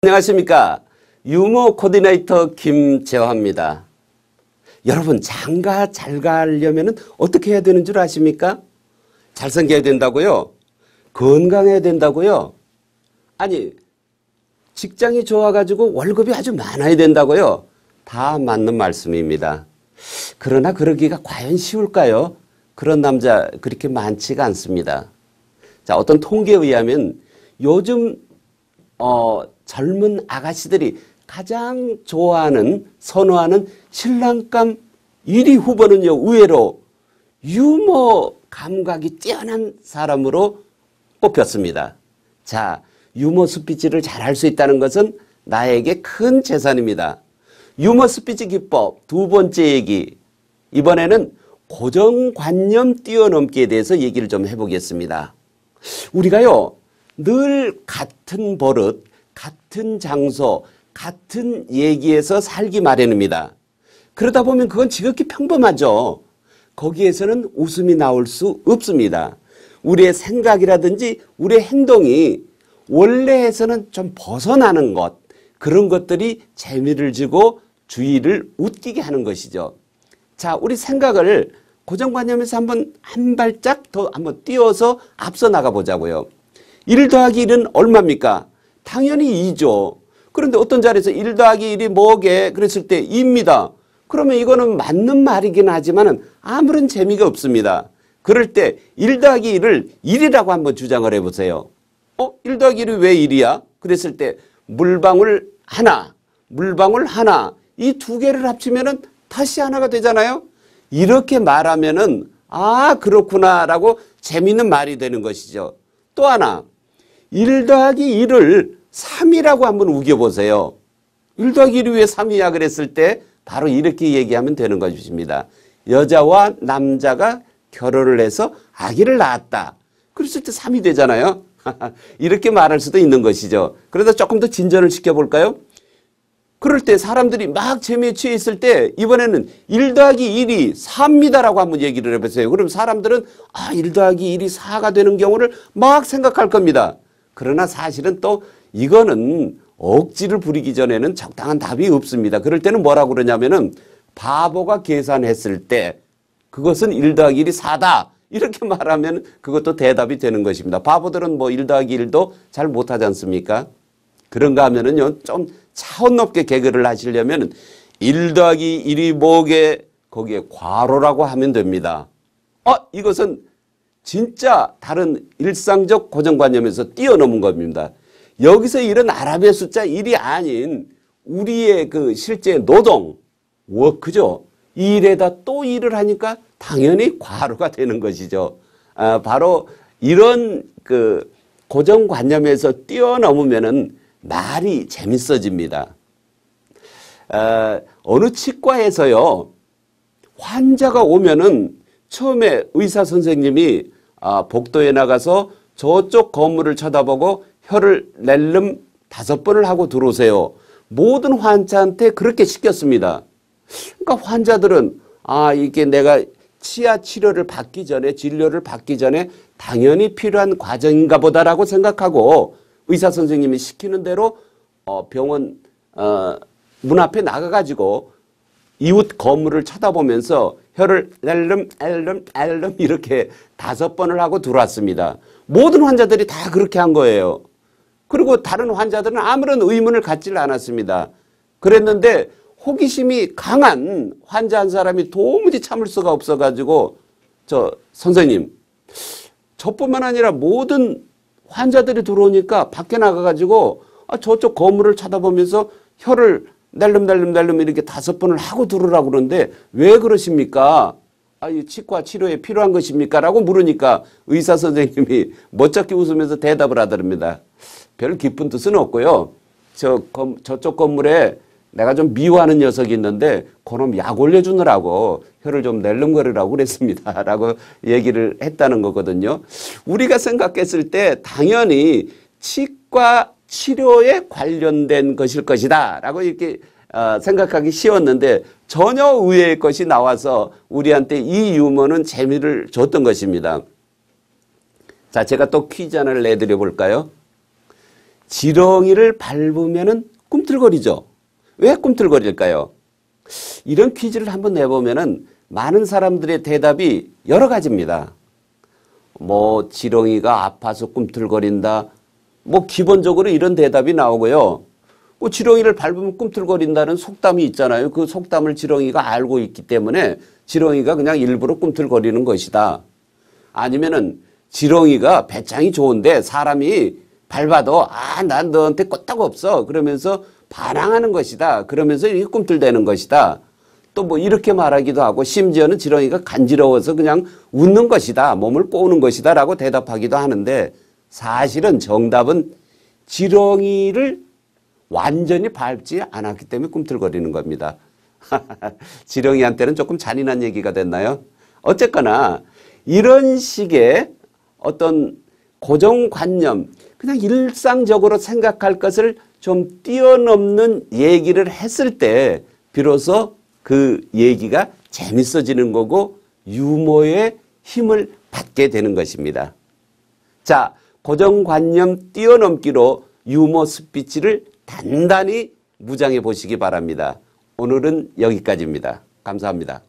안녕하십니까. 유머 코디네이터 김재화입니다. 여러분, 장가 잘 가려면 어떻게 해야 되는 줄 아십니까? 잘생겨야 된다고요? 건강해야 된다고요? 아니, 직장이 좋아가지고 월급이 아주 많아야 된다고요? 다 맞는 말씀입니다. 그러나 그러기가 과연 쉬울까요? 그런 남자 그렇게 많지가 않습니다. 자, 어떤 통계에 의하면 요즘 젊은 아가씨들이 가장 좋아하는, 선호하는 신랑감 1위 후보는요, 의외로 유머 감각이 뛰어난 사람으로 뽑혔습니다. 자, 유머 스피치를 잘할 수 있다는 것은 나에게 큰 재산입니다. 유머 스피치 기법 두 번째 얘기, 이번에는 고정관념 뛰어넘기에 대해서 얘기를 좀 해보겠습니다. 우리가요, 늘 같은 버릇, 같은 장소, 같은 얘기에서 살기 마련입니다. 그러다 보면 그건 지극히 평범하죠. 거기에서는 웃음이 나올 수 없습니다. 우리의 생각이라든지 우리의 행동이 원래에서는 좀 벗어나는 것, 그런 것들이 재미를 주고 주의를 웃기게 하는 것이죠. 자, 우리 생각을 고정관념에서 한 발짝 더 한번 띄워서 앞서 나가 보자고요. 1 더하기 1은 얼마입니까? 당연히 2죠. 그런데 어떤 자리에서 1 더하기 1이 뭐게? 그랬을 때 2입니다. 그러면 이거는 맞는 말이긴 하지만 아무런 재미가 없습니다. 그럴 때 1 더하기 1을 1이라고 한번 주장을 해보세요. 1 더하기 1이 왜 1이야? 그랬을 때 물방울 하나, 물방울 하나, 이 두 개를 합치면은 다시 하나가 되잖아요. 이렇게 말하면은 아, 그렇구나 라고 재미있는 말이 되는 것이죠. 또 하나, 1 더하기 1을 3이라고 한번 우겨보세요. 1 더하기 1이 왜 3이야 그랬을 때 바로 이렇게 얘기하면 되는 것입니다. 여자와 남자가 결혼을 해서 아기를 낳았다. 그랬을 때 3이 되잖아요. 이렇게 말할 수도 있는 것이죠. 그러다 조금 더 진전을 시켜볼까요? 그럴 때 사람들이 막 재미에 취해 있을 때 이번에는 1 더하기 1이 4입니다라고 한번 얘기를 해보세요. 그럼 사람들은 1 더하기 1이 4가 되는 경우를 막 생각할 겁니다. 그러나 사실은 또 이거는 억지를 부리기 전에는 적당한 답이 없습니다. 그럴 때는 뭐라고 그러냐면은 바보가 계산했을 때 그것은 1 더하기 1이 4다. 이렇게 말하면 그것도 대답이 되는 것입니다. 바보들은 뭐 1 더하기 1도 잘 못하지 않습니까? 그런가 하면은요, 좀 차원 높게 개그를 하시려면 1 더하기 1이 뭐게? 거기에 괄호라고 하면 됩니다. 이것은 진짜 다른 일상적 고정관념에서 뛰어넘은 겁니다. 여기서 이런 아랍의 숫자 1이 아닌 우리의 그 실제 노동, 워크죠. 이 일에다 또 일을 하니까 당연히 괄호가 되는 것이죠. 바로 이런 그 고정관념에서 뛰어넘으면은 말이 재밌어집니다. 어느 치과에서요, 환자가 오면은 처음에 의사 선생님이 복도에 나가서 저쪽 건물을 쳐다보고 혀를 낼름 5번을 하고 들어오세요. 모든 환자한테 그렇게 시켰습니다. 그러니까 환자들은 이게 내가 치아 치료를 받기 전에, 진료를 받기 전에 당연히 필요한 과정인가 보다라고 생각하고 의사 선생님이 시키는 대로 병원 문 앞에 나가가지고 이웃 건물을 쳐다보면서 혀를 낼름 이렇게 5번을 하고 들어왔습니다. 모든 환자들이 다 그렇게 한 거예요. 그리고 다른 환자들은 아무런 의문을 갖질 않았습니다. 그랬는데 호기심이 강한 환자 한 사람이 도무지 참을 수가 없어가지고 선생님, 저뿐만 아니라 모든 환자들이 들어오니까 밖에 나가가지고 저쪽 건물을 쳐다보면서 혀를 낼름 이렇게 5번을 하고 들으라고 그러는데 왜 그러십니까? 이 치과 치료에 필요한 것입니까? 라고 물으니까 의사 선생님이 멋쩍게 웃으면서 대답을 하더랍니다. 별 기쁜 뜻은 없고요. 저쪽 건물에 내가 좀 미워하는 녀석이 있는데 그놈 약 올려주느라고 혀를 좀 낼름거리라고 그랬습니다. 라고 얘기를 했다는 거거든요. 우리가 생각했을 때 당연히 치과 치료에 관련된 것일 것이다 라고 이렇게 생각하기 쉬웠는데 전혀 의외의 것이 나와서 우리한테 이 유머는 재미를 줬던 것입니다. 자, 제가 또 퀴즈 하나를 내드려 볼까요? 지렁이를 밟으면은 꿈틀거리죠. 왜 꿈틀거릴까요? 이런 퀴즈를 한번 내보면은 많은 사람들의 대답이 여러 가지입니다. 뭐 지렁이가 아파서 꿈틀거린다. 뭐 기본적으로 이런 대답이 나오고요. 뭐 지렁이를 밟으면 꿈틀거린다는 속담이 있잖아요. 그 속담을 지렁이가 알고 있기 때문에 지렁이가 그냥 일부러 꿈틀거리는 것이다. 아니면은 지렁이가 배짱이 좋은데 사람이 밟아도 난 너한테 껐다고 없어. 그러면서 반항하는 것이다. 그러면서 이렇게 꿈틀대는 것이다. 또 뭐 이렇게 말하기도 하고 심지어는 지렁이가 간지러워서 그냥 웃는 것이다. 몸을 꼬는 것이다 라고 대답하기도 하는데 사실은 정답은 지렁이를 완전히 밟지 않았기 때문에 꿈틀거리는 겁니다. 지렁이한테는 조금 잔인한 얘기가 됐나요? 어쨌거나 이런 식의 어떤 고정관념, 그냥 일상적으로 생각할 것을 좀 뛰어넘는 얘기를 했을 때 비로소 그 얘기가 재밌어지는 거고 유머의 힘을 받게 되는 것입니다. 자, 고정관념 뛰어넘기로 유머 스피치를 단단히 무장해 보시기 바랍니다. 오늘은 여기까지입니다. 감사합니다.